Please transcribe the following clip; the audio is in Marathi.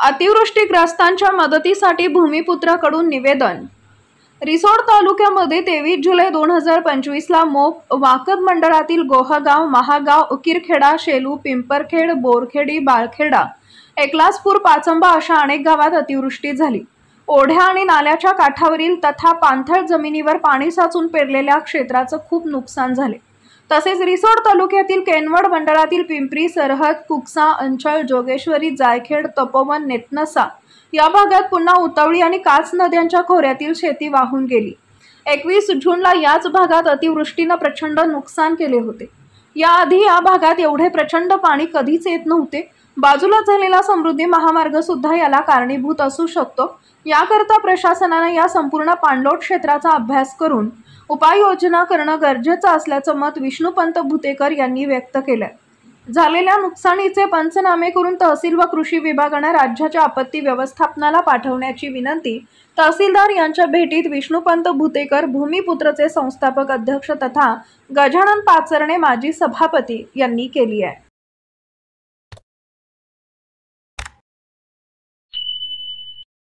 अतिवृष्टीग्रस्तांच्या मदतीसाठी भूमिपुत्राकडून निवेदन। रिसोड तालुक्यामध्ये 23 जुलै 2025 ला मोप वाकद मंडळातील गोहगाव, महागाव, उकीरखेडा, शेलू, पिंपरखेड, बोरखेडी, बाळखेडा, एकलासपूर, पाचंबा अशा अनेक गावात अतिवृष्टी झाली। ओढ्या आणि नाल्याच्या काठावरील तथा पाणथळ जमिनीवर पाणी साचून पेरलेल्या क्षेत्राचं खूप नुकसान झाले। तसेच रिसोड तालुक्यातील केनवड मंडळातील पिंपरी, सरहद, कुकसा, अंचळ, जोगेश्वरी, जायखेड, तपोवन, नेतनसा या भागात पुन्हा उतावळी आणि कास नद्यांच्या खोऱ्यातील शेती वाहून गेली। 21 जूनला याच भागात अतिवृष्टीने प्रचंड नुकसान केले होते। याआधी या भागात एवढे प्रचंड पाणी कधीच येत नव्हते। बाजूला झालेला समृद्धी महामार्ग सुद्धा याला कारणीभूत असू शकतो। याकरता प्रशासनाने या संपूर्ण पाणलोट क्षेत्राचा अभ्यास करून उपाययोजना करणं गरजेचं असल्याचं मत विष्णुपंत भुतेकर यांनी व्यक्त केलंय। झालेल्या नुकसानीचे पंचनामे करून तहसील व कृषी विभागाने राज्याच्या आपत्ती व्यवस्थापनाला पाठवण्याची विनंती तहसीलदार यांच्या भेटीत विष्णुपंत भुतेकर, भूमिपुत्रचे संस्थापक अध्यक्ष तथा गजानन पाचरणे, माजी सभापती यांनी केली आहे।